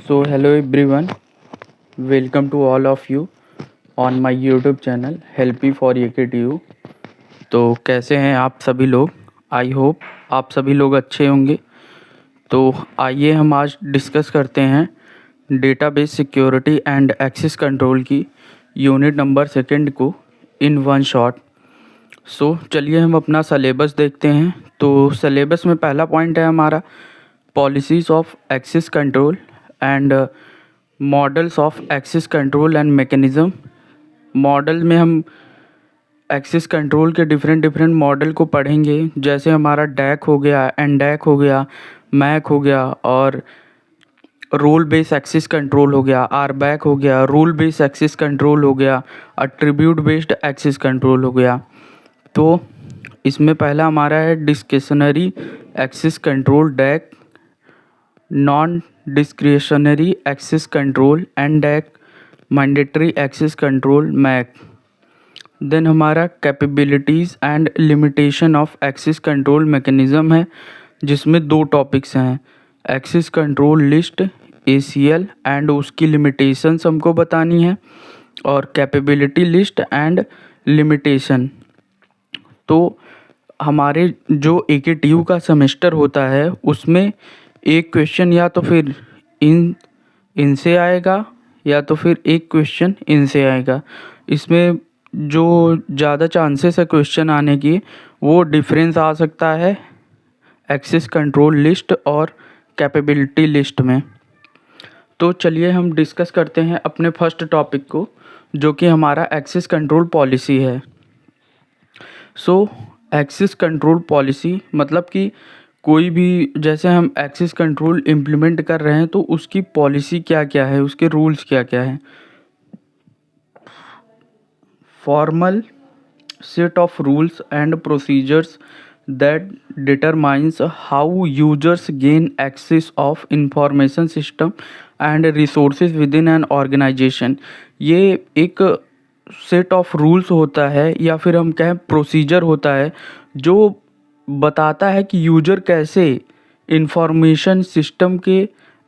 So, hello everyone, welcome to all of you on my YouTube channel Help Me for AKTU। तो कैसे हैं आप सभी लोग? आई होप आप सभी लोग अच्छे होंगे। तो आइए हम आज डिस्कस करते हैं database security and access control की यूनिट नंबर सेकंड को इन वन शॉट। सो चलिए हम अपना सलेबस देखते हैं। तो सलेबस में पहला पॉइंट है हमारा policies of access control and models of access control and mechanism. Model में हम एक्सेस कंट्रोल के डिफरेंट मॉडल को पढ़ेंगे, जैसे हमारा डैक हो गया, एनडैक हो गया, मैक हो गया और रोल बेस एक्सेस कंट्रोल हो गया, आरबैक हो गया, रूल बेस एक्सेस कंट्रोल हो गया, अट्रीब्यूट बेस्ड एक्सेस कंट्रोल हो गया। तो इसमें पहला हमारा है discretionary access control DAC, non discretionary access control and DAC, mandatory access control MAC. Then हमारा capabilities and limitation of access control mechanism है, जिसमें दो टॉपिक्स हैं, access control list ACL and उसकी लिमिटेशंस हमको बतानी है, और कैपेबिलिटी लिस्ट एंड लिमिटेशन। तो हमारे जो AKTU का सेमेस्टर होता है उसमें एक क्वेश्चन या तो फिर इनसे आएगा या तो फिर एक क्वेश्चन इनसे आएगा। इसमें जो ज़्यादा चांसेस है क्वेश्चन आने की वो डिफरेंस आ सकता है एक्सेस कंट्रोल लिस्ट और कैपेबिलिटी लिस्ट में। तो चलिए हम डिस्कस करते हैं अपने फर्स्ट टॉपिक को, जो कि हमारा एक्सेस कंट्रोल पॉलिसी है। सो एक्सेस कंट्रोल पॉलिसी मतलब कि कोई भी, जैसे हम एक्सेस कंट्रोल इम्प्लीमेंट कर रहे हैं तो उसकी पॉलिसी क्या क्या है, उसके रूल्स क्या क्या हैं। Formal set of rules and procedures that determines how users gain access of information system and resources within an organization। ये एक सेट ऑफ रूल्स होता है या फिर हम कहें प्रोसीजर होता है जो बताता है कि यूजर कैसे इंफॉर्मेशन सिस्टम के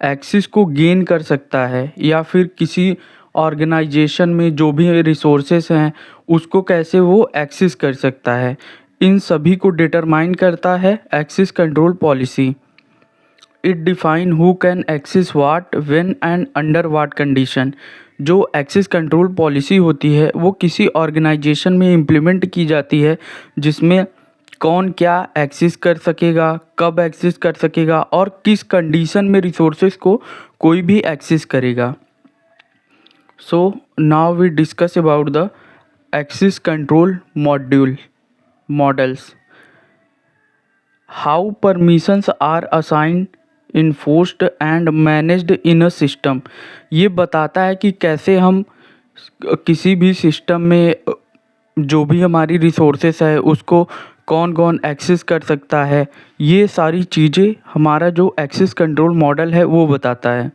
एक्सेस को गेन कर सकता है या फिर किसी ऑर्गेनाइजेशन में जो भी रिसोर्सेस हैं उसको कैसे वो एक्सेस कर सकता है। इन सभी को डिटरमाइन करता है access control policy. It define who can access what when and under what condition. जो एक्सेस कंट्रोल पॉलिसी होती है वो किसी ऑर्गेनाइजेशन में इम्प्लीमेंट की जाती है, जिसमें कौन क्या एक्सेस कर सकेगा, कब एक्सेस कर सकेगा और किस कंडीशन में रिसोर्सेज को कोई भी एक्सेस करेगा। So now we discuss about the access control models. How permissions are assigned, enforced and managed in a system। ये बताता है कि कैसे हम किसी भी सिस्टम में जो भी हमारी रिसोर्सेस है उसको कौन कौन एक्सेस कर सकता है। ये सारी चीज़ें हमारा जो एक्सेस कंट्रोल मॉडल है वो बताता है।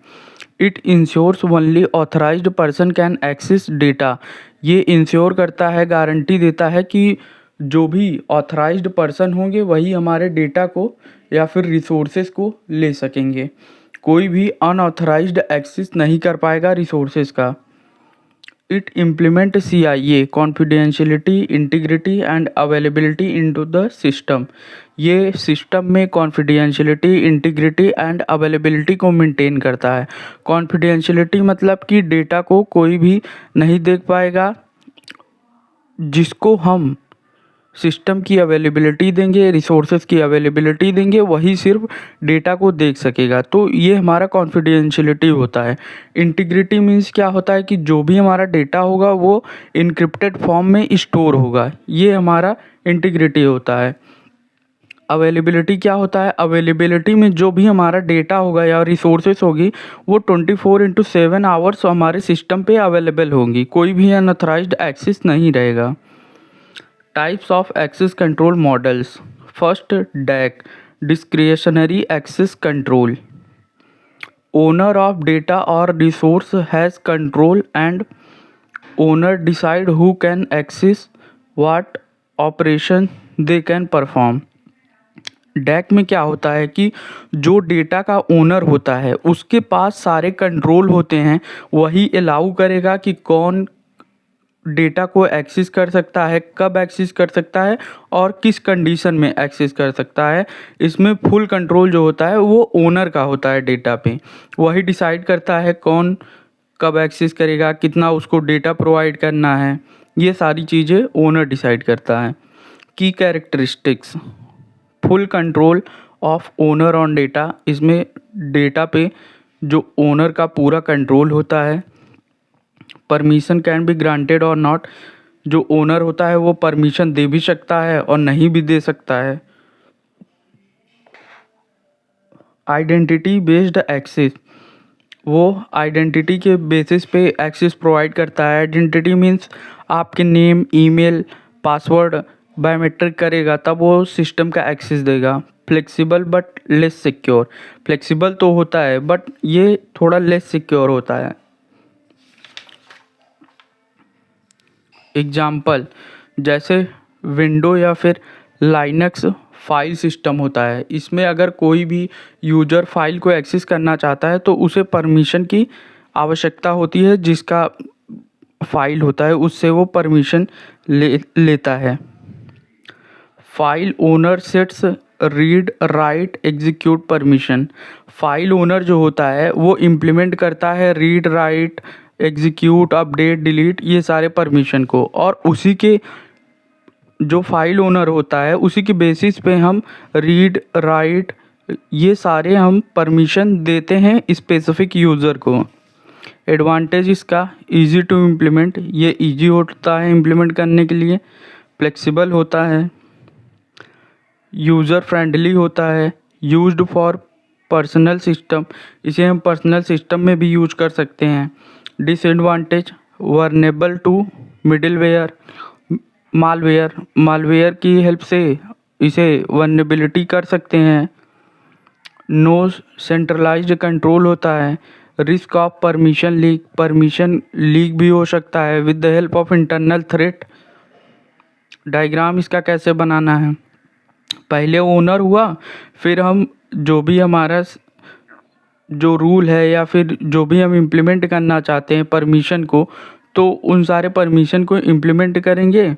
It ensures only authorized person can access data. ये इंश्योर करता है, गारंटी देता है कि जो भी ऑथराइज्ड पर्सन होंगे वही हमारे डेटा को या फिर रिसोर्सेज को ले सकेंगे। कोई भी अनऑथराइज्ड एक्सेस नहीं कर पाएगा रिसोर्सेज का। It implement CIA confidentiality, integrity and availability into the system. ये सिस्टम में कॉन्फिडेंशियलिटी, इंटीग्रिटी एंड अवेलेबिलिटी को मेंटेन करता है। कॉन्फिडेंशियलिटी मतलब कि डेटा को कोई भी नहीं देख पाएगा, जिसको हम सिस्टम की अवेलेबिलिटी देंगे, रिसोर्सेज की अवेलेबिलिटी देंगे, वही सिर्फ डेटा को देख सकेगा। तो ये हमारा कॉन्फिडेंशियलिटी होता है। इंटीग्रिटी मीन्स क्या होता है कि जो भी हमारा डेटा होगा वो इनक्रिप्टेड फॉर्म में स्टोर होगा, ये हमारा इंटीग्रिटी होता है। अवेलेबिलिटी क्या होता है, अवेलेबिलिटी में जो भी हमारा डेटा होगा या रिसोर्सेज होगी वो 24/7 आवर्स हमारे सिस्टम पे अवेलेबल होंगी, कोई भी अनऑथराइज्ड एक्सेस नहीं रहेगा। Types of access control models. First, DAC, discretionary access control. Owner of data और resource has control and owner decide who can access what operation they can perform. DAC में क्या होता है कि जो डेटा का ओनर होता है उसके पास सारे कंट्रोल होते हैं, वही अलाउ करेगा कि कौन डेटा को एक्सेस कर सकता है, कब एक्सेस कर सकता है और किस कंडीशन में एक्सेस कर सकता है। इसमें फुल कंट्रोल जो होता है वो ओनर का होता है डेटा पे। वही डिसाइड करता है कौन कब एक्सेस करेगा, कितना उसको डेटा प्रोवाइड करना है, ये सारी चीज़ें ओनर डिसाइड करता है। की characteristics, full control of owner on data. इसमें डेटा पे जो ओनर का पूरा कंट्रोल होता है। परमिशन कैन बी ग्रांटेड और नॉट, जो ओनर होता है वो परमिशन दे भी सकता है और नहीं भी दे सकता है। आइडेंटिटी बेस्ड एक्सेस, वो आइडेंटिटी के बेसिस पे एक्सेस प्रोवाइड करता है। आइडेंटिटी मीन्स आपके नेम, ईमेल, पासवर्ड बायोमेट्रिक करेगा तब वो सिस्टम का एक्सेस देगा। Flexible but less secure, flexible तो होता है बट ये थोड़ा लेस सिक्योर होता है। एग्जाम्पल, जैसे विंडो या फिर लाइनक्स फाइल सिस्टम होता है। इसमें अगर कोई भी यूजर फाइल को एक्सेस करना चाहता है तो उसे परमिशन की आवश्यकता होती है, जिसका फाइल होता है उससे वो परमिशन लेता है। File owner sets read write execute permission, file owner जो होता है वो इम्प्लीमेंट करता है read write execute update delete ये सारे परमिशन को, और उसी के जो फाइल ओनर होता है उसी के बेसिस पे हम रीड राइट ये सारे हम परमिशन देते हैं स्पेसिफिक यूज़र को। एडवांटेज इसका, इजी टू इम्प्लीमेंट, ये इजी होता है इम्प्लीमेंट करने के लिए। फ्लेक्सिबल होता है, यूज़र फ्रेंडली होता है, यूज्ड फॉर पर्सनल सिस्टम, इसे हम पर्सनल सिस्टम में भी यूज कर सकते हैं। Disadvantage, vulnerable to middleware, malware, malware की हेल्प से इसे वर्नेबिलिटी कर सकते हैं। नो सेंट्रलाइज्ड कंट्रोल होता है, risk of permission leak, permission leak भी हो सकता है with the help of internal threat. Diagram इसका कैसे बनाना है, पहले ओनर हुआ, फिर हम जो भी हमारा जो रूल है या फिर जो भी हम इम्प्लीमेंट करना चाहते हैं परमिशन को, तो उन सारे परमिशन को इम्प्लीमेंट करेंगे।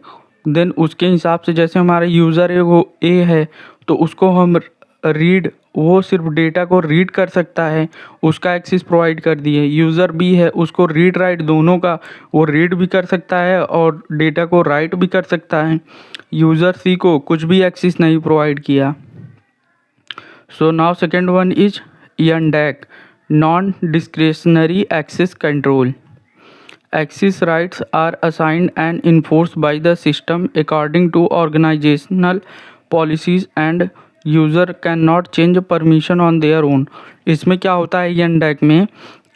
देन उसके हिसाब से जैसे हमारा यूज़र है वो ए है तो उसको हम रीड, वो सिर्फ डेटा को रीड कर सकता है, उसका एक्सेस प्रोवाइड कर दिए। यूज़र बी है, उसको रीड राइट दोनों का, वो रीड भी कर सकता है और डेटा को राइट भी कर सकता है। यूज़र सी को कुछ भी एक्सेस नहीं प्रोवाइड किया। So now second one is NDAC, non discretionary access control. Access rights are assigned and enforced by the system according to organizational policies and user cannot change permission on their own। इसमें क्या होता है NDAC में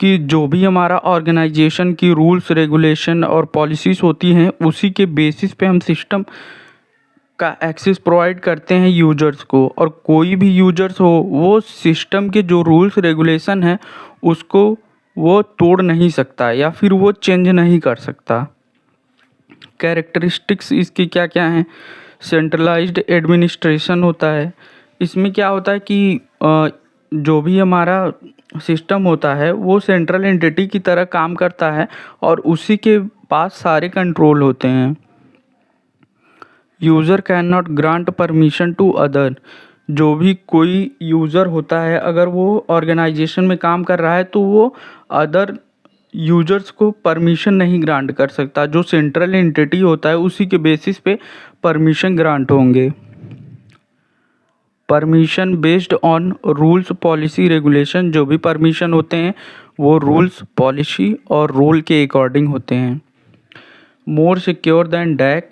कि जो भी हमारा organisation की रूल्स रेगुलेशन और पॉलिसीज़ होती हैं उसी के बेसिस पे हम सिस्टम का एक्सेस प्रोवाइड करते हैं यूजर्स को, और कोई भी यूजर्स हो वो सिस्टम के जो रूल्स रेगुलेशन है उसको वो तोड़ नहीं सकता या फिर वो चेंज नहीं कर सकता। कैरेक्टरिस्टिक्स इसकी क्या क्या हैं, सेंट्रलाइज्ड एडमिनिस्ट्रेशन होता है। इसमें क्या होता है कि जो भी हमारा सिस्टम होता है वो सेंट्रल एंटिटी की तरह काम करता है और उसी के पास सारे कंट्रोल होते हैं। User can not grant permission to other, जो भी कोई यूज़र होता है अगर वो ऑर्गेनाइजेशन में काम कर रहा है तो वो अदर यूजर्स को परमिशन नहीं ग्रांट कर सकता। जो सेंट्रल एंटिटी होता है उसी के बेसिस पे परमिशन ग्रांट होंगे। Permission based on rules policy regulation, जो भी परमिशन होते हैं वो रूल्स पॉलिसी और रूल के अकॉर्डिंग होते हैं। मोर सिक्योर दैन डैक,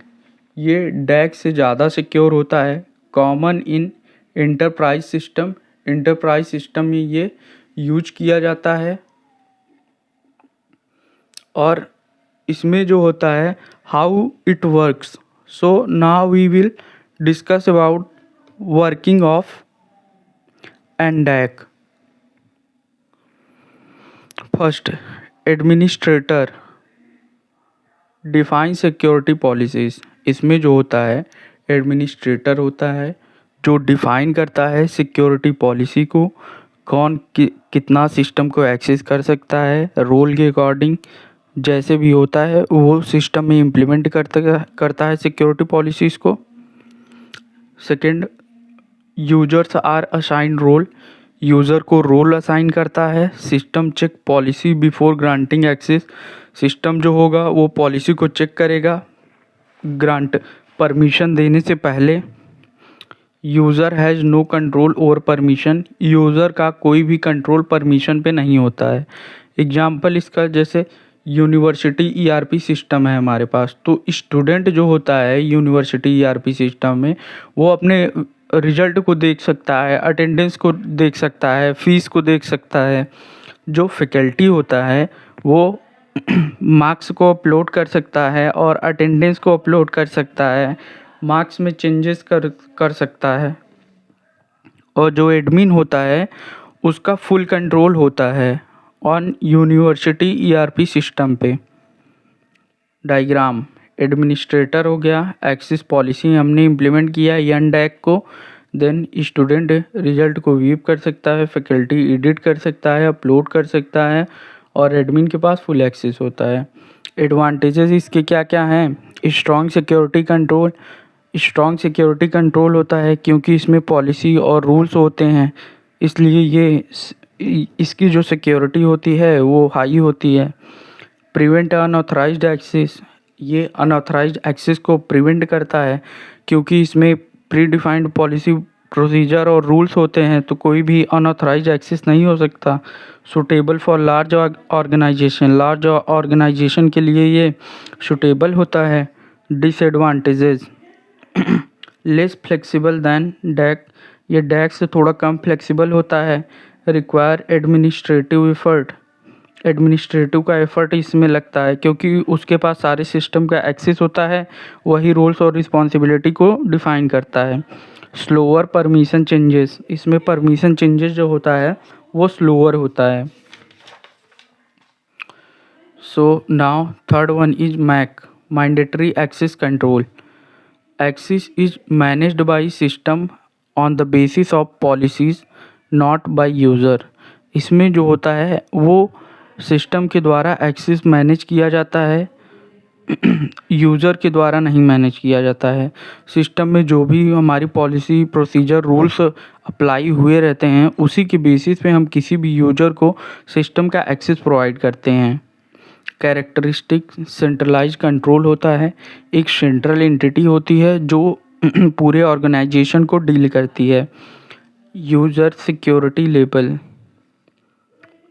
ये डैक से ज़्यादा सिक्योर होता है। Common in enterprise system, enterprise system में ये यूज किया जाता है। और इसमें जो होता है how it works, so now we will discuss about working of NDAC। First, administrator define security policies. इसमें जो होता है एडमिनिस्ट्रेटर होता है जो डिफाइन करता है सिक्योरिटी पॉलिसी को, कौन कितना सिस्टम को एक्सेस कर सकता है रोल के अकॉर्डिंग, जैसे भी होता है वो सिस्टम में इम्प्लीमेंट करता है सिक्योरिटी पॉलिसीज़ को। Second, users are assign role, user को रोल असाइन करता है। System check policy before granting access, system जो होगा वो पॉलिसी को चेक करेगा ग्रांट परमिशन देने से पहले। User has no control over permission, user का कोई भी कंट्रोल परमिशन पे नहीं होता है। एग्जाम्पल इसका, जैसे यूनिवर्सिटी ईआरपी सिस्टम है हमारे पास, तो स्टूडेंट जो होता है यूनिवर्सिटी ईआरपी सिस्टम में वो अपने रिजल्ट को देख सकता है, अटेंडेंस को देख सकता है, फीस को देख सकता है। जो फैकल्टी होता है वो मार्क्स को अपलोड कर सकता है और अटेंडेंस को अपलोड कर सकता है, मार्क्स में चेंजेस कर सकता है। और जो एडमिन होता है उसका फुल कंट्रोल होता है ऑन यूनिवर्सिटी ईआरपी सिस्टम पे। डायग्राम, एडमिनिस्ट्रेटर हो गया, एक्सेस पॉलिसी हमने इम्प्लीमेंट किया यन डैक को, देन स्टूडेंट रिजल्ट को व्यू कर सकता है, फैकल्टी एडिट कर सकता है, अपलोड कर सकता है, और एडमिन के पास फुल एक्सेस होता है। एडवांटेजेस इसके क्या क्या हैं? Strong security control, strong security control होता है क्योंकि इसमें पॉलिसी और रूल्स होते हैं, इसलिए इसकी जो सिक्योरिटी होती है वो हाई होती है। प्रिवेंट अनऑथराइज्ड एक्सेस, ये अनऑथराइज्ड एक्सेस को प्रिवेंट करता है क्योंकि इसमें प्री डिफाइंड पॉलिसी प्रोसीजर और रूल्स होते हैं, तो कोई भी अनऑथराइज्ड एक्सेस नहीं हो सकता। Suitable for large organization, large organization के लिए ये सूटेबल होता है। Disadvantages, less flexible than DAC, ये डैक से थोड़ा कम फ्लेक्सिबल होता है। रिक्वायर एडमिनिस्ट्रेटिव एफर्ट, एडमिनिस्ट्रेटिव का एफर्ट इसमें लगता है क्योंकि उसके पास सारे सिस्टम का एक्सेस होता है, वही रोल्स और रिस्पॉन्सिबिलिटी को डिफाइन करता है। स्लोअर परमिशन चेंजेस, इसमें परमिशन चेंजेस जो होता है वो स्लोअर होता है। So now third one is MAC, mandatory access control. Access is managed by system on the basis of policies, not by user. इसमें जो होता है वो सिस्टम के द्वारा एक्सेस मैनेज किया जाता है, यूज़र के द्वारा नहीं मैनेज किया जाता है। सिस्टम में जो भी हमारी पॉलिसी प्रोसीजर रूल्स अप्लाई हुए रहते हैं उसी के बेसिस पे हम किसी भी यूज़र को सिस्टम का एक्सेस प्रोवाइड करते हैं। कैरेक्टरिस्टिक सेंट्रलाइज कंट्रोल होता है, एक सेंट्रल एंटिटी होती है जो पूरे ऑर्गेनाइजेशन को डील करती है। User security level,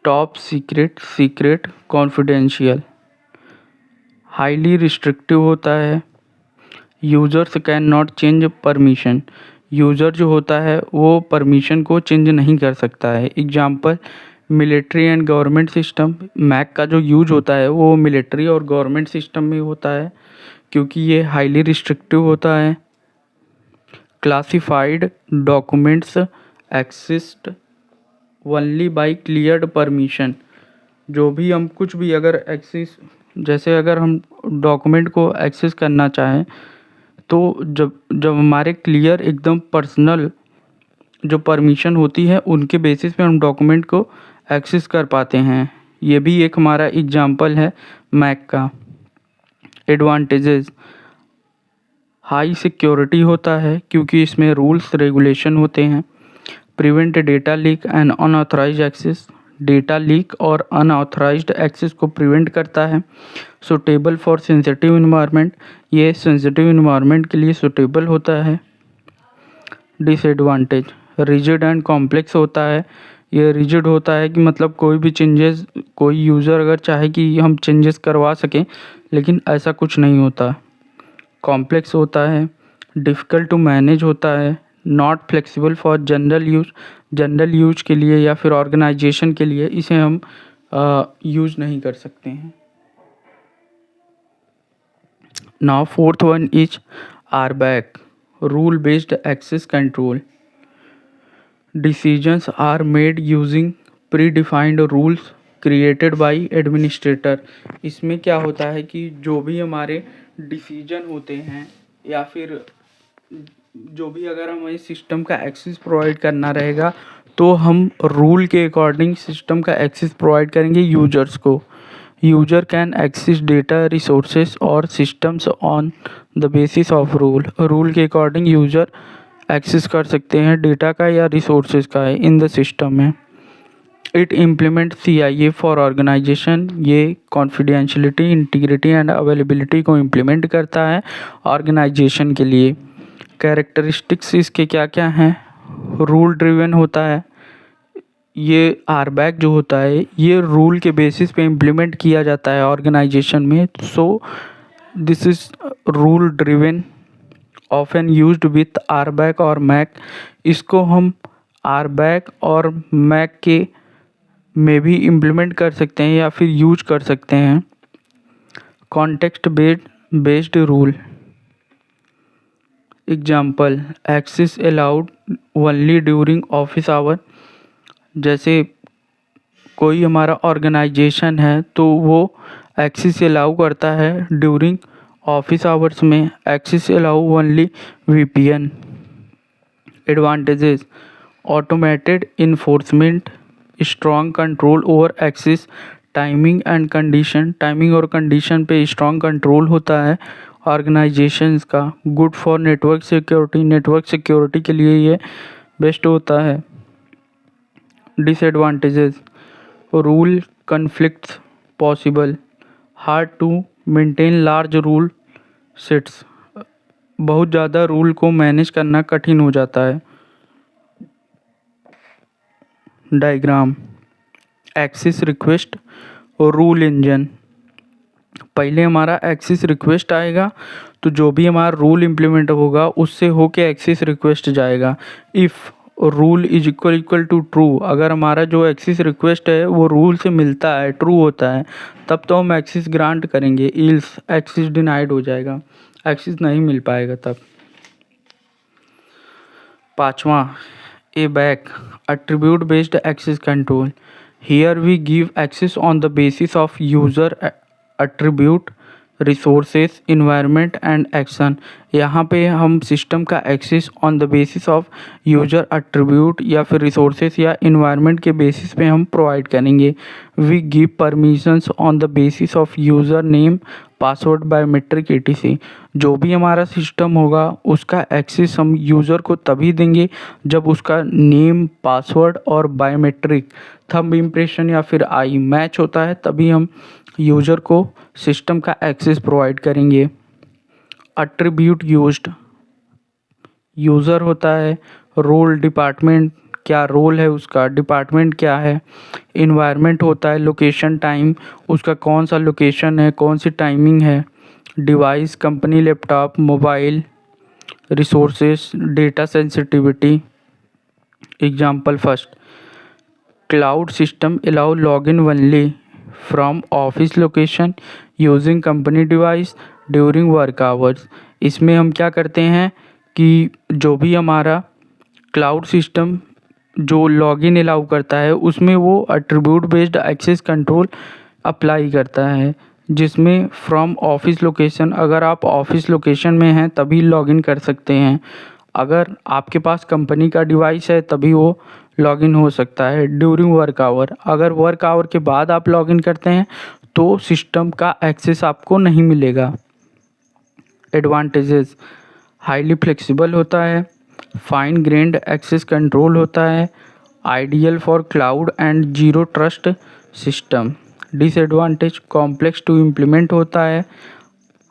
top secret, secret, confidential. Highly restrictive होता है, users can not change permission, user जो होता है वो परमिशन को चेंज नहीं कर सकता है। Example, military and government system, MAC का जो यूज होता है वो मिलिट्री और गवर्नमेंट सिस्टम में होता है क्योंकि ये हाईली रिस्ट्रिक्टिव होता है। Classified documents exist only by cleared permission, जो भी हम कुछ भी अगर एक्सेस, जैसे अगर हम डॉक्यूमेंट को एक्सेस करना चाहें तो जब जब हमारे क्लियर एकदम पर्सनल जो परमिशन होती है उनके बेसिस पे हम डॉक्यूमेंट को एक्सेस कर पाते हैं। ये भी एक हमारा एग्जांपल है मैक का। एडवांटेजेस, हाई सिक्योरिटी होता है क्योंकि इसमें रूल्स रेगुलेशन होते हैं। Prevent data leak and unauthorized access, data leak और अनऑथराइज्ड एक्सेस को प्रिवेंट करता है। सूटेबल फॉर सेंसिटिव इन्वायरमेंट, ये सेंसिटिव इन्वायरमेंट के लिए सूटेबल होता है। डिसएडवांटेज, रिजिड एंड कॉम्प्लेक्स होता है, ये रिजिड होता है कि मतलब कोई भी चेंजेस, कोई यूज़र अगर चाहे कि हम चेंजेस करवा सकें लेकिन ऐसा कुछ नहीं होता। कॉम्प्लेक्स होता है, डिफ़िकल्ट टू मैनेज होता है, not flexible for general use, general use के लिए या फिर ऑर्गेनाइजेशन के लिए इसे हम यूज़ नहीं कर सकते हैं। Now fourth one is RBAC, rule based access control. Decisions are made using predefined rules created by administrator. इसमें क्या होता है कि जो भी हमारे डिसीजन होते हैं या फिर जो भी अगर हमें सिस्टम का एक्सेस प्रोवाइड करना रहेगा तो हम रूल के अकॉर्डिंग सिस्टम का एक्सेस प्रोवाइड करेंगे यूजर्स को। User can access data resources और systems on the basis of rule. Rule के अकॉर्डिंग यूजर एक्सेस कर सकते हैं डेटा का या रिसोर्सेज का है इन द सिस्टम में। It implement CIA for organisation. ये कॉन्फिडेंशियलिटी, इंटीग्रिटी एंड अवेलेबिलिटी को इम्प्लीमेंट करता है ऑर्गेनाइजेशन के लिए। कैरेक्टरिस्टिक्स इसके क्या क्या हैं? रूल ड्रिवन होता है। ये RBAC जो होता है ये रूल के बेसिस पे इम्प्लीमेंट किया जाता है ऑर्गेनाइजेशन में। So this is rule driven, often used with RBAC और MAC। इसको हम RBAC और MAC के में भी इम्प्लीमेंट कर सकते हैं या फिर यूज कर सकते हैं। Context based rule. Example, access allowed only during office hour. जैसे कोई हमारा ऑर्गेनाइजेशन है तो वो एक्सेस अलाउ करता है ड्यूरिंग ऑफिस आवर्स में। Access allow only VPN। Advantages, automated enforcement, strong control over access, timing and condition. Timing और कंडीशन पे स्ट्रॉन्ग कंट्रोल होता है ऑर्गेनाइजेशंस का। Good for network security. Network security के लिए ये बेस्ट होता है। Disadvantages, rule conflicts possible, hard to maintain large rule sets. बहुत ज़्यादा रूल को मैनेज करना कठिन हो जाता है। डायग्राम, एक्सेस रिक्वेस्ट और रूल इंजन। पहले हमारा एक्सेस रिक्वेस्ट आएगा तो जो भी हमारा रूल इम्प्लीमेंट होगा उससे होके एक्सेस रिक्वेस्ट जाएगा। If rule is equal to true, अगर हमारा जो एक्सेस रिक्वेस्ट है वो रूल से मिलता है, ट्रू होता है, तब तो हम एक्सेस ग्रांट करेंगे। इल्स एक्सेस डिनाइड हो जाएगा, एक्सेस नहीं मिल पाएगा तब। पाँचवा, ABAC, attribute based access control. Here we give access on the basis of user attribute, resources, environment and action। यहाँ पे हम सिस्टम का access on the basis of user attribute या फिर रिसोर्सेज या इन्वायरमेंट के बेसिस पे हम प्रोवाइड करेंगे। We give permissions on the basis of user name, password, biometric ETC। जो भी हमारा सिस्टम होगा उसका एक्सेस हम यूज़र को तभी देंगे जब उसका नेम, पासवर्ड और बायोमेट्रिक थंब इम्प्रेशन या फिर आई मैच होता है, तभी हम यूज़र को सिस्टम का एक्सेस प्रोवाइड करेंगे। एट्रीब्यूट यूज्ड, यूज़र होता है, रोल, डिपार्टमेंट, क्या रोल है उसका, डिपार्टमेंट क्या है। इन्वायरमेंट होता है, लोकेशन, टाइम, उसका कौन सा लोकेशन है, कौन सी टाइमिंग है। Device, company laptop, mobile. Resources, data sensitivity. Example first, cloud system allow login only from office location using company device during work hours. इसमें हम क्या करते हैं कि जो भी हमारा क्लाउड सिस्टम जो लॉगिन अलाउ करता है उसमें वो attribute based access control apply करता है, जिसमें फ्रॉम ऑफिस लोकेशन, अगर आप ऑफिस लोकेशन में हैं तभी लॉगिन कर सकते हैं। अगर आपके पास कंपनी का डिवाइस है तभी वो लॉगिन हो सकता है। ड्यूरिंग वर्क आवर, अगर वर्क आवर के बाद आप लॉगिन करते हैं तो सिस्टम का एक्सेस आपको नहीं मिलेगा। एडवांटेजेस, हाईली फ्लेक्सिबल होता है, फाइन ग्रेन्ड एक्सेस कंट्रोल होता है, ideal for cloud and zero trust system. Disadvantage, complex to implement होता है,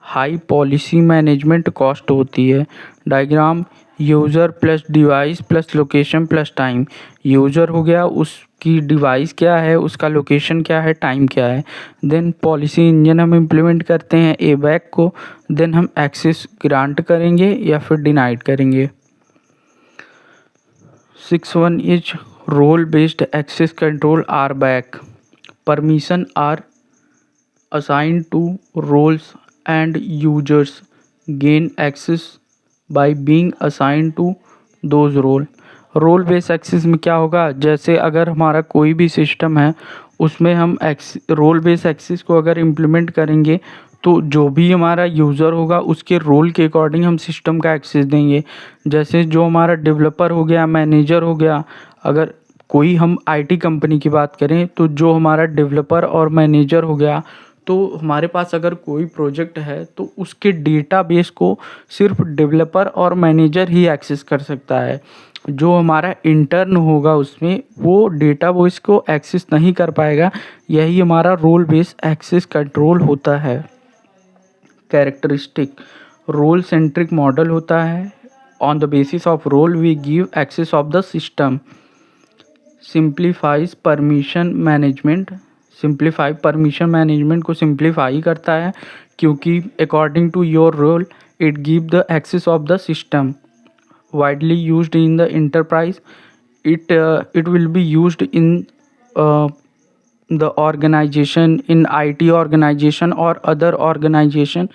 हाई पॉलिसी मैनेजमेंट कॉस्ट होती है। Diagram, user plus device plus location plus time. User हो गया, उसकी डिवाइस क्या है, उसका लोकेशन क्या है, टाइम क्या है। देन पॉलिसी इंजन हम इम्प्लीमेंट करते हैं ABAC को, देन हम एक्सेस ग्रांट करेंगे या फिर डिनाइड करेंगे। 6.1 is role based access control RBAC। Permission are assigned to roles and users gain access by being assigned to those role। Role based access में क्या होगा, जैसे अगर हमारा कोई भी सिस्टम है उसमें हम रोल बेस्ड एक्सेस को अगर इम्प्लीमेंट करेंगे तो जो भी हमारा यूज़र होगा उसके रोल के अकॉर्डिंग हम सिस्टम का एक्सेस देंगे। जैसे जो हमारा डेवलपर हो गया, मैनेजर हो गया, अगर कोई हम आईटी कंपनी की बात करें तो जो हमारा डेवलपर और मैनेजर हो गया, तो हमारे पास अगर कोई प्रोजेक्ट है तो उसके डेटाबेस को सिर्फ डेवलपर और मैनेजर ही एक्सेस कर सकता है। जो हमारा इंटर्न होगा उसमें वो डेटाबेस को एक्सेस नहीं कर पाएगा। यही हमारा रोल बेस एक्सेस कंट्रोल होता है। कैरेक्टरिस्टिक रोल सेंट्रिक मॉडल होता है। On the basis of role we give access of the system. Simplifies permission management. Simplify permission management को सिंप्लीफाई करता है क्योंकि according to your role it give the access of the system. Widely used in the enterprise, it will be used in the organization, in IT organization or other organization.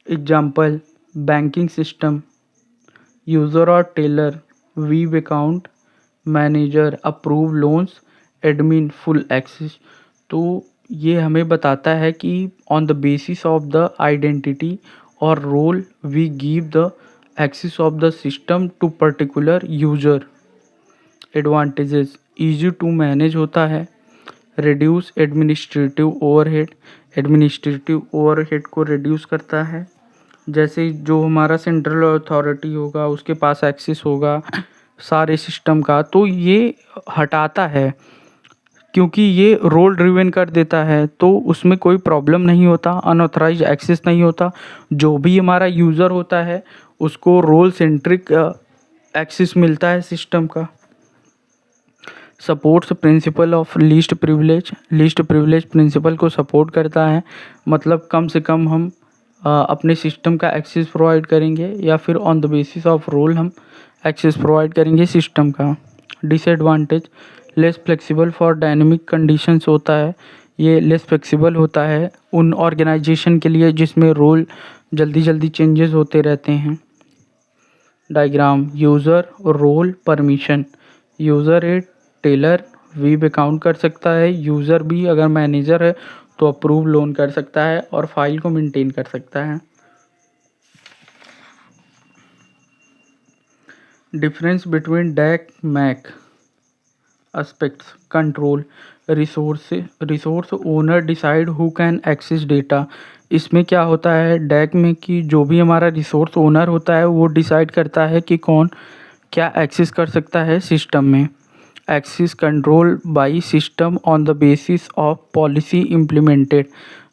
Example, banking system, user or teller, weave account, manager, approve loans, admin, full access। तो ये हमें बताता है कि on the basis of the identity or role we give the access of the system to particular user। Advantages, easy to manage होता है। Reduce administrative overhead, administrative overhead को reduce करता है। जैसे जो हमारा सेंट्रल अथॉरिटी होगा उसके पास एक्सेस होगा सारे सिस्टम का, तो ये हटाता है क्योंकि ये रोल ड्रिवन कर देता है, तो उसमें कोई प्रॉब्लम नहीं होता, अनऑथराइज एक्सेस नहीं होता। जो भी हमारा यूज़र होता है उसको रोल सेंट्रिक एक्सेस मिलता है सिस्टम का। Supports principle of least privilege, least privilege principle को सपोर्ट करता है। मतलब कम से कम हम अपने सिस्टम का एक्सेस प्रोवाइड करेंगे या फिर on the basis of role हम एक्सेस प्रोवाइड करेंगे सिस्टम का। Disadvantage, less flexible for dynamic conditions होता है। ये लेस फ्लेक्सिबल होता है उन ऑर्गेनाइजेशन के लिए जिसमें रोल जल्दी जल्दी चेंजेस होते रहते हैं। Diagram, user, role, permission. User है टेलर, वीव अकाउंट कर सकता है। यूज़र भी अगर मैनेजर है तो अप्रूव लोन कर सकता है और फाइल को मेंटेन कर सकता है। Difference between DAC MAC aspects, control, resource owner decide who can access data. इसमें क्या होता है डैक में कि जो भी हमारा रिसोर्स ओनर होता है वो डिसाइड करता है कि कौन क्या एक्सेस कर सकता है सिस्टम में। Access control by system on the basis of policy implemented.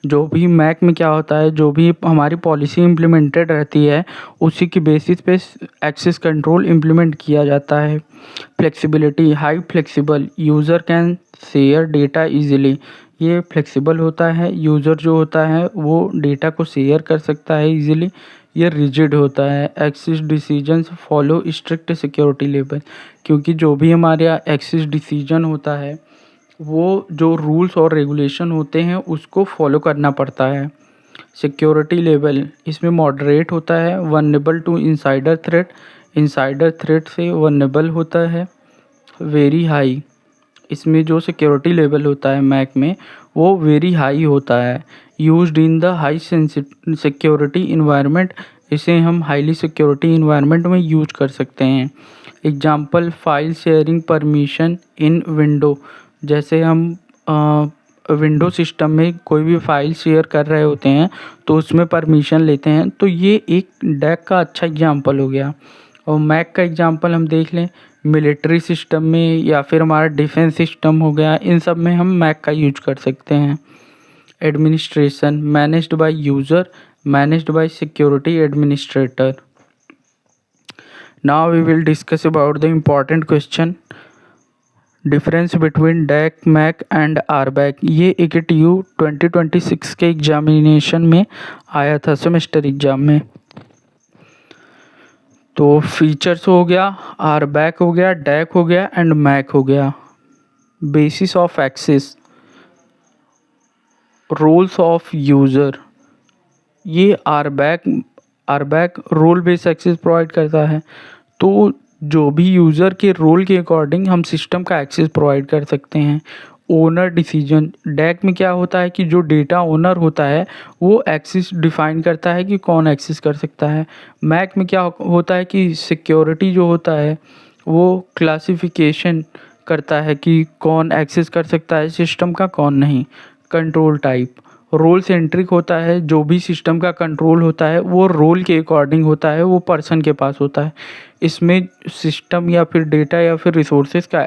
जो भी मैक में क्या होता है, जो भी हमारी पॉलिसी इम्प्लीमेंटेड रहती है उसी की बेसिस पे एक्सेस कंट्रोल इम्प्लीमेंट किया जाता है। Flexibility, high flexible, user can share data easily. ये फ्लेक्सिबल होता है, यूज़र जो होता है वो डेटा को शेयर कर सकता है इजीली। ये रिजिड होता है। Access decisions follow strict security level, क्योंकि जो भी हमारे यहाँ एक्सेस डिसीजन होता है वो जो रूल्स और रेगुलेशन होते हैं उसको फॉलो करना पड़ता है। सिक्योरिटी लेवल इसमें मॉडरेट होता है। Vulnerable to insider threat, insider threat से वनरेबल होता है। वेरी हाई, इसमें जो सिक्योरिटी लेवल होता है मैक में वो वेरी हाई होता है। Used in the high security environment, इसे हम हाईली सिक्योरिटी इन्वायरमेंट में यूज कर सकते हैं। Example, file sharing permission in window. जैसे हम विंडो सिस्टम में कोई भी फाइल शेयर कर रहे होते हैं तो उसमें परमिशन लेते हैं, तो ये एक डैक का अच्छा एग्जांपल हो गया। और मैक का एग्जांपल हम देख लें, मिलिट्री सिस्टम में या फिर हमारा डिफेंस सिस्टम हो गया, इन सब में हम मैक का यूज कर सकते हैं। Administration, managed by user, managed by security administrator. Now we will discuss about the important question, difference between DAC, MAC and RBAC. ये AKTU 2026 के एग्जामिनेशन में आया था, सेमेस्टर एग्जाम में। तो फीचर्स हो गया, आरबैक हो गया, डैक हो गया एंड मैक हो गया। Basis of access, roles of user. ये RBAC role based access provide करता है, तो जो भी यूज़र के रोल के अकॉर्डिंग हम सिस्टम का एक्सेस प्रोवाइड कर सकते हैं। Owner decision. डैक में क्या होता है कि जो डेटा ओनर होता है वो एक्सेस डिफाइन करता है कि कौन एक्सेस कर सकता है। मैक में क्या होता है कि सिक्योरिटी जो होता है वो क्लासिफिकेशन करता है कि कौन एक्सेस कर सकता है सिस्टम का, कौन नहीं। कंट्रोल टाइप रोल सेंट्रिक होता है, जो भी सिस्टम का कंट्रोल होता है वो रोल के अकॉर्डिंग होता है, वो पर्सन के पास होता है। इसमें सिस्टम या फिर डेटा या फिर रिसोर्सेज का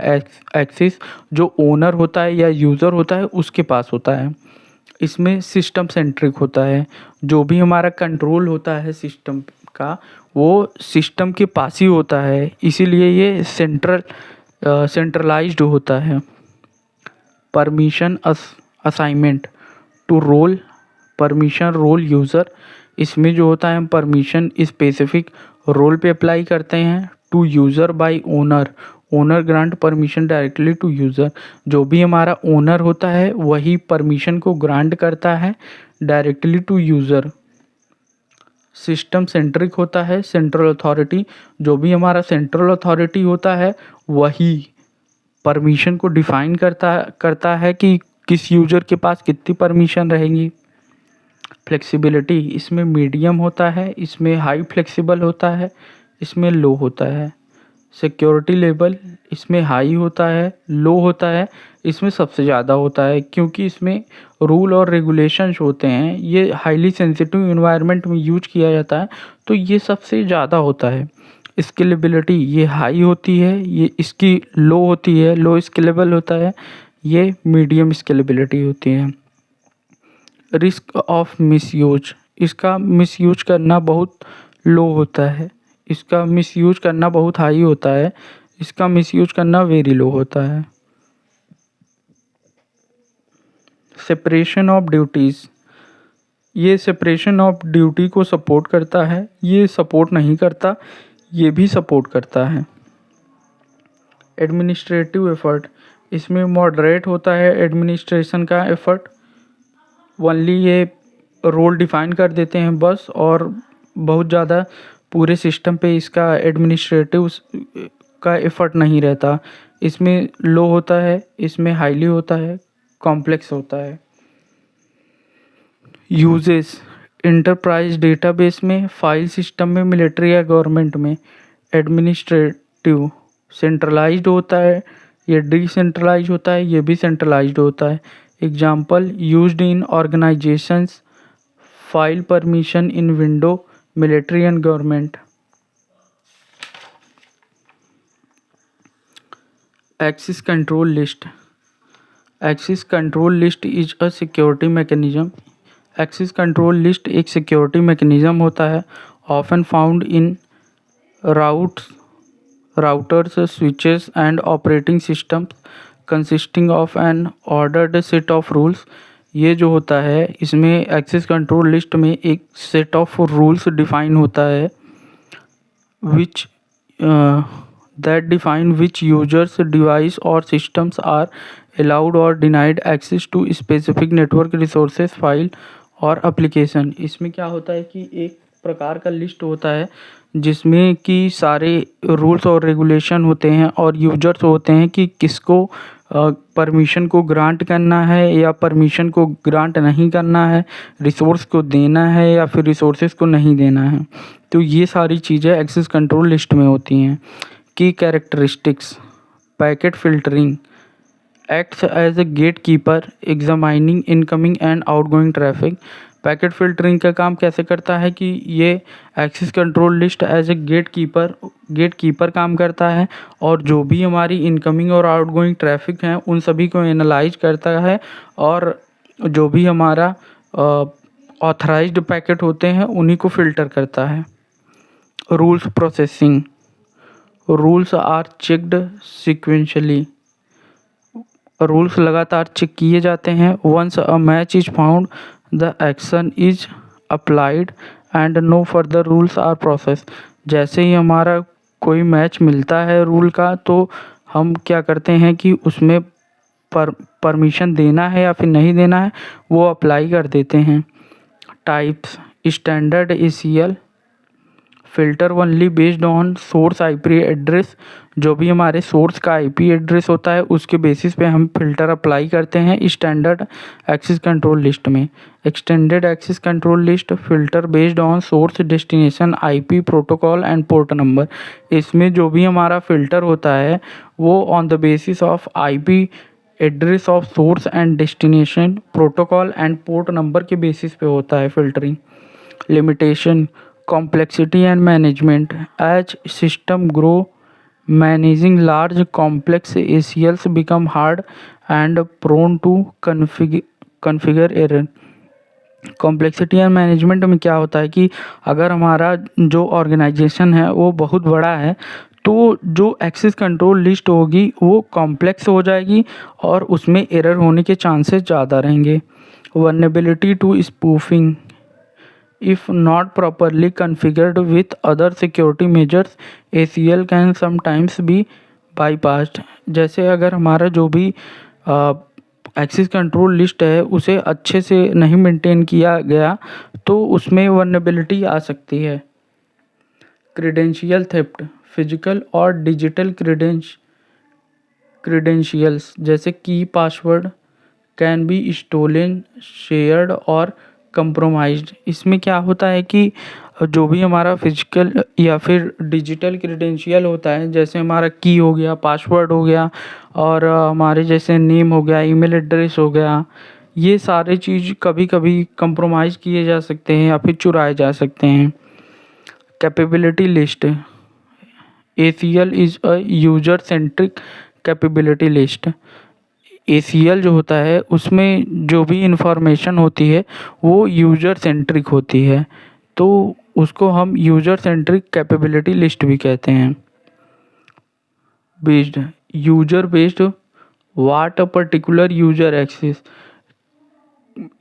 एक्सेस जो ओनर होता है या यूज़र होता है उसके पास होता है। इसमें सिस्टम सेंट्रिक होता है, जो भी हमारा कंट्रोल होता है सिस्टम का वो सिस्टम के पास ही होता है, इसीलिए ये सेंट्रलाइज्ड होता है। Permission assignment to role, permission role user. इसमें जो होता है हम परमिशन स्पेसिफिक रोल पे अप्लाई करते हैं। To user by owner, owner grant permission directly to user. जो भी हमारा ओनर होता है वही परमिशन को ग्रांट करता है directly to user. System centric होता है, सेंट्रल अथॉरिटी। जो भी हमारा सेंट्रल अथॉरिटी होता है वही परमिशन को डिफाइन करता है कि किस यूज़र के पास कितनी परमिशन रहेंगी। फ्लेक्सिबिलिटी इसमें मीडियम होता है, इसमें हाई फ्लेक्सिबल होता है, इसमें लो होता है। सिक्योरिटी लेवल इसमें हाई होता है, लो होता है, इसमें सबसे ज़्यादा होता है, क्योंकि इसमें रूल और रेगुलेशंस होते हैं। ये हाईली सेंसिटिव इन्वायरमेंट में यूज किया जाता है तो ये सबसे ज़्यादा होता है। स्केलेबिलिटी ये हाई होती है, ये इसकी लो होती है, लो स्केलेबल होता है, ये मीडियम स्केलेबिलिटी होती है। रिस्क ऑफ मिसयूज, इसका मिसयूज करना बहुत लो होता है, इसका मिसयूज करना बहुत हाई होता है, इसका मिसयूज करना वेरी लो होता है। सेपरेशन ऑफ ड्यूटीज़, ये सेपरेशन ऑफ ड्यूटी को सपोर्ट करता है, ये सपोर्ट नहीं करता, ये भी सपोर्ट करता है। एडमिनिस्ट्रेटिव एफर्ट, इसमें मॉडरेट होता है एडमिनिस्ट्रेशन का एफर्ट। ओनली ये रोल डिफाइन कर देते हैं बस, और बहुत ज़्यादा पूरे सिस्टम पे इसका एडमिनिस्ट्रेटिव का एफर्ट नहीं रहता। इसमें लो होता है, इसमें हाईली होता है, कॉम्प्लेक्स होता है। यूजेस इंटरप्राइज डेटाबेस में, फाइल सिस्टम में, मिलिट्री या गवर्नमेंट में। एडमिनिस्ट्रेटिव सेंट्रलाइज्ड होता है, ये डिसेंट्रलाइज होता है, ये भी सेंट्रलाइज्ड होता है। Example used in organizations, file permission in window, military and government. Access control list, access control list is a security mechanism. Access control list एक सिक्योरिटी मैकेनिज्म होता है, often found in routers, switches and operating systems, consisting of an ordered set of rules. ये जो होता है इसमें access control list में एक सेट ऑफ रूल्स डिफाइन होता है विच that define which users, device और systems are allowed or denied access to specific network resources, file और application। इसमें क्या होता है कि एक प्रकार का लिस्ट होता है जिसमें कि सारे रूल्स और रेगुलेशन होते हैं और यूजर्स होते हैं कि किसको परमिशन को ग्रांट करना है या परमिशन को ग्रांट नहीं करना है, रिसोर्स को देना है या फिर रिसोर्सेज को नहीं देना है। तो ये सारी चीज़ें एक्सेस कंट्रोल लिस्ट में होती हैं। Key characteristics, packet filtering, acts as a gatekeeper examining incoming and outgoing traffic. Packet filtering का काम कैसे करता है कि ये access control list as a gatekeeper काम करता है और जो भी हमारी इनकमिंग और आउटगोइंग ट्रैफिक हैं उन सभी को एनालाइज करता है और जो भी हमारा ऑथराइज्ड पैकेट होते हैं उन्हीं को फिल्टर करता है। Rules processing, rules are checked sequentially, rules लगातार चेक किए जाते हैं। Once a match is found the action is applied and no further rules are process. जैसे ही हमारा कोई मैच मिलता है रूल का तो हम क्या करते हैं कि उसमें परमिशन देना है या फिर नहीं देना है वो अप्लाई कर देते हैं। Types, standard ACL, filter only based on source IP address. जो भी हमारे सोर्स का आईपी एड्रेस होता है उसके बेसिस पे हम फिल्टर अप्लाई करते हैं स्टैंडर्ड एक्सेस कंट्रोल लिस्ट में। Extended access control list filter based on source destination IP protocol and port number. इसमें जो भी हमारा फिल्टर होता है वो on the basis of IP address of source and destination protocol and port number के basis पे होता है filtering. Limitation complexity and management as system grow managing large complex ACLs become hard and prone to configure error। Complexity and management में क्या होता है कि अगर हमारा जो ऑर्गेनाइजेशन है वो बहुत बड़ा है तो जो एक्सेस कंट्रोल लिस्ट होगी वो कॉम्प्लेक्स हो जाएगी और उसमें एरर होने के चांसेस ज़्यादा रहेंगे। Vulnerability to spoofing if not properly configured with other security measures ACL can sometimes be bypassed। जैसे अगर हमारा जो भी एक्सेस कंट्रोल लिस्ट है उसे अच्छे से नहीं मेंटेन किया गया तो उसमें वल्नरेबिलिटी आ सकती है। क्रीडेंशियल थेफ्ट फिजिकल और डिजिटल क्रीडेंशियल्स जैसे की password can be stolen shared और कंप्रोमाइज्ड। इसमें क्या होता है कि जो भी हमारा फिजिकल या फिर डिजिटल क्रीडेंशियल होता है जैसे हमारा की हो गया पासवर्ड हो गया और हमारे जैसे नेम हो गया ईमेल एड्रेस हो गया ये सारे चीज़ कभी कभी कंप्रोमाइज़ किए जा सकते हैं या फिर चुराए जा सकते हैं। Capability list ACL is a user centric capability list. ACL जो होता है उसमें जो भी इंफॉर्मेशन होती है वो यूज़र सेंट्रिक होती है तो उसको हम यूज़र सेंट्रिक कैपेबिलिटी लिस्ट भी कहते हैं। Based user based what a particular user access.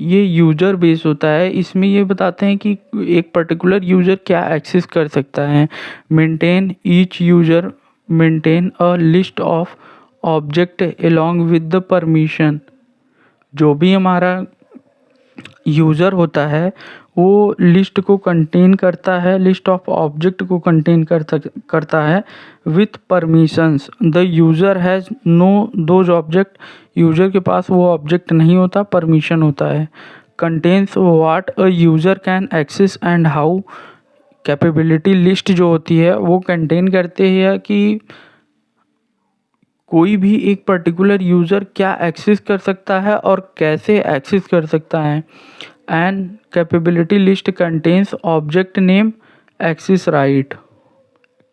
ये यूज़र बेस होता है इसमें ये बताते हैं कि एक पर्टिकुलर यूज़र क्या एक्सेस कर सकता है। Maintain each user maintain a list of object along with the permission. जो भी हमारा यूज़र होता है वो लिस्ट को कंटेन करता है लिस्ट ऑफ ऑब्जेक्ट को कंटेन करता है with permissions. The user has no those object user के पास वो ऑब्जेक्ट नहीं होता परमिशन होता है। Contains what a user can access and how. Capability list जो होती है वो कंटेन करते हैं कि कोई भी एक पर्टिकुलर यूज़र क्या एक्सेस कर सकता है और कैसे एक्सेस कर सकता है। And capability list contains object name access right.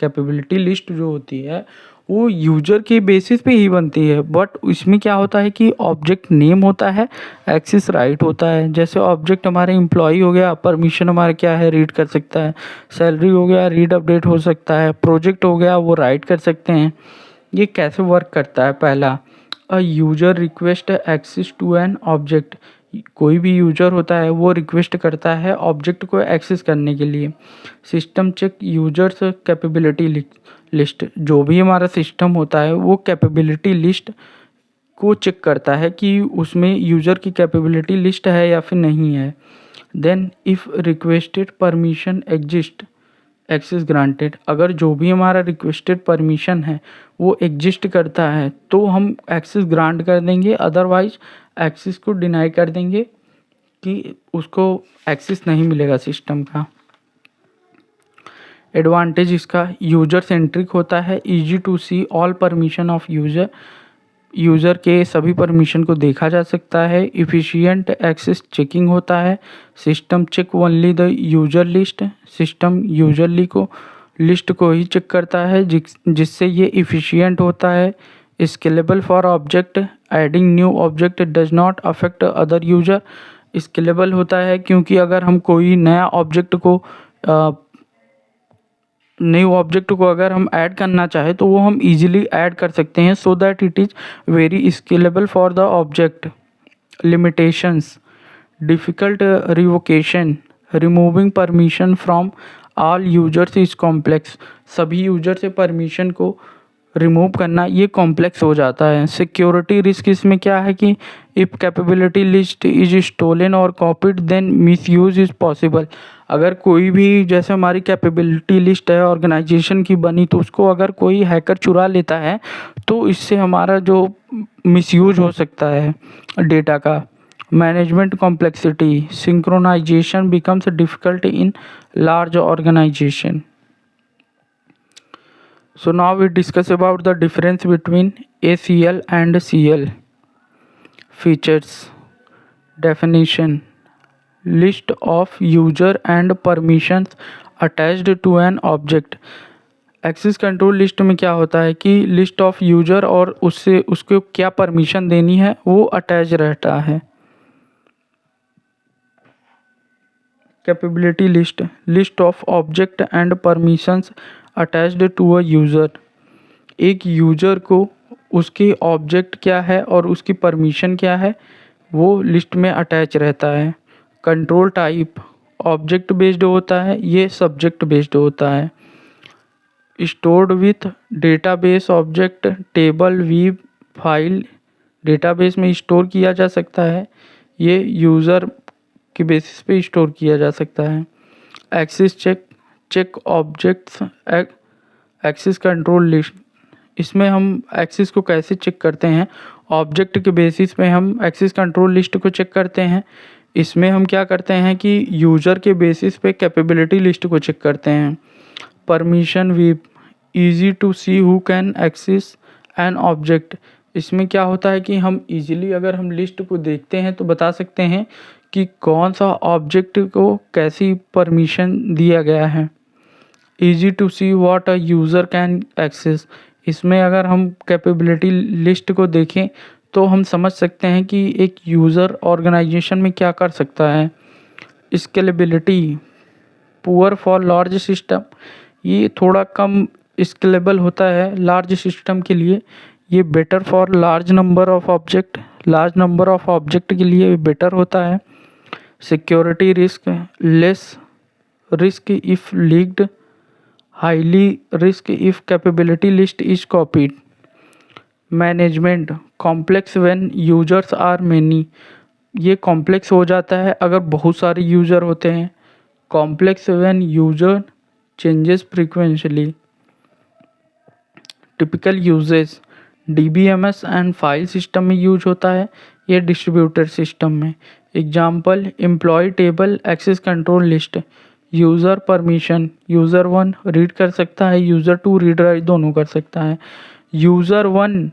Capability list जो होती है वो यूज़र के बेसिस पे ही बनती है बट इसमें क्या होता है कि ऑब्जेक्ट नेम होता है एक्सेस राइट होता है। जैसे ऑब्जेक्ट हमारे एम्प्लॉय हो गया परमिशन हमारा क्या है रीड कर सकता है। सैलरी हो गया रीड अपडेट हो सकता है। प्रोजेक्ट हो गया वो राइट कर सकते हैं। ये कैसे वर्क करता है। पहला a user request access to an object. कोई भी यूज़र होता है वो रिक्वेस्ट करता है ऑब्जेक्ट को एक्सेस करने के लिए। System check users capability list. जो भी हमारा सिस्टम होता है वो कैपेबिलिटी लिस्ट को चेक करता है कि उसमें यूज़र की कैपेबिलिटी लिस्ट है या फिर नहीं है। Then if requested permission exist access granted. अगर जो भी हमारा रिक्वेस्टेड परमिशन है वो एग्जिस्ट करता है तो हम एक्सेस ग्रांट कर देंगे अदरवाइज एक्सेस को डिनाई कर देंगे कि उसको एक्सेस नहीं मिलेगा सिस्टम का। एडवांटेज इसका यूज़र सेंट्रिक होता है easy to see all permission of user. User के सभी परमिशन को देखा जा सकता है। इफ़िशियंट एक्सेस चेकिंग होता है। System check only the user list. System यूजरली को लिस्ट को ही चेक करता है जिससे ये इफ़िशियंट होता है। Scalable for object adding new object does not affect other user. Scalable होता है क्योंकि अगर हम कोई नया ऑब्जेक्ट को अगर हम ऐड करना चाहें तो वो हम इजीली ऐड कर सकते हैं so that it is very scalable for the object. Limitations difficult revocation removing permission from all users is complex. सभी यूजर से परमिशन को रिमूव करना ये कॉम्प्लेक्स हो जाता है। सिक्योरिटी रिस्क इसमें क्या है कि if capability list is stolen और copied then misuse is possible. अगर कोई भी, जैसे हमारी कैपेबिलिटी लिस्ट है ऑर्गेनाइजेशन की बनी, तो उसको अगर कोई हैकर चुरा लेता है तो इससे हमारा जो मिसयूज हो सकता है डेटा का। Management complexity, synchronization becomes difficult in large organization. So now we discuss about the difference between ACL and CL. Features, definition, list of user and permissions attached to an object. Access control list में क्या होता है कि list of user और उससे उसको क्या permission देनी है वो अटैच रहता है। Capability list, list of object and permissions attached to a user. एक यूज़र को उसके ऑब्जेक्ट क्या है और उसकी परमिशन क्या है वो लिस्ट में अटैच रहता है। कंट्रोल टाइप, ऑब्जेक्ट बेस्ड होता है, ये सब्जेक्ट बेस्ड होता है। Stored with database object, table, view, file database में स्टोर किया जा सकता है, ये यूज़र के बेसिस पे स्टोर किया जा सकता है। Access check, check objects access control list, इसमें हम एक्सेस को कैसे चेक करते हैं, ऑब्जेक्ट के बेसिस पे हम एक्सेस कंट्रोल लिस्ट को चेक करते हैं। इसमें हम क्या करते हैं कि यूज़र के बेसिस पे कैपेबिलिटी लिस्ट को चेक करते हैं। Permission view, easy to see who can access an object, इसमें क्या होता है कि हम इजीली अगर हम लिस्ट को देखते हैं तो बता सकते हैं कि कौन सा ऑब्जेक्ट को कैसी परमिशन दिया गया है। Easy to see what a user can access, इसमें अगर हम कैपेबिलिटी लिस्ट को देखें तो हम समझ सकते हैं कि एक यूज़र ऑर्गेनाइजेशन में क्या कर सकता है। Scalability, poor for large system, ये थोड़ा कम स्केलेबल होता है लार्ज सिस्टम के लिए, ये better for large number of object, large number of object के लिए बेटर होता है। Security risk, less risk if leaked, highly risk if capability list is copied. Management complex when users are many, ये complex हो जाता है अगर बहुत सारे यूज़र होते हैं। Complex when user changes frequently. Typical uses, DBMS and file system में यूज होता है, ये डिस्ट्रीब्यूटर सिस्टम में। Example, employ table access control list. User permission, user 1 read कर सकता है, यूज़र 2 रीड राइट दोनों कर सकता है। User 1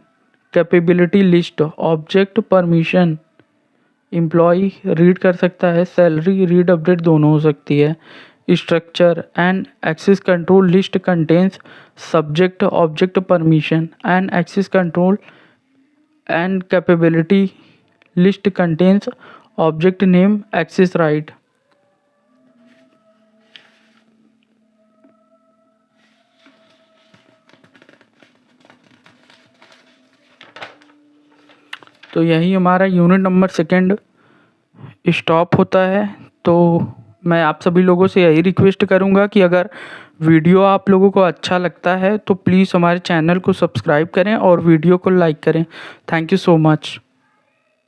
capability list, object permission, employee read कर सकता है, सैलरी रीड अपडेट दोनों हो सकती है। Structure, an access control list contains subject object permission, an access control and capability list contains object name access right. तो यही हमारा यूनिट नंबर 2 स्टॉप होता है। तो मैं आप सभी लोगों से यही रिक्वेस्ट करूंगा कि अगर वीडियो आप लोगों को अच्छा लगता है तो प्लीज़ हमारे चैनल को सब्सक्राइब करें और वीडियो को लाइक करें। Thank you so much.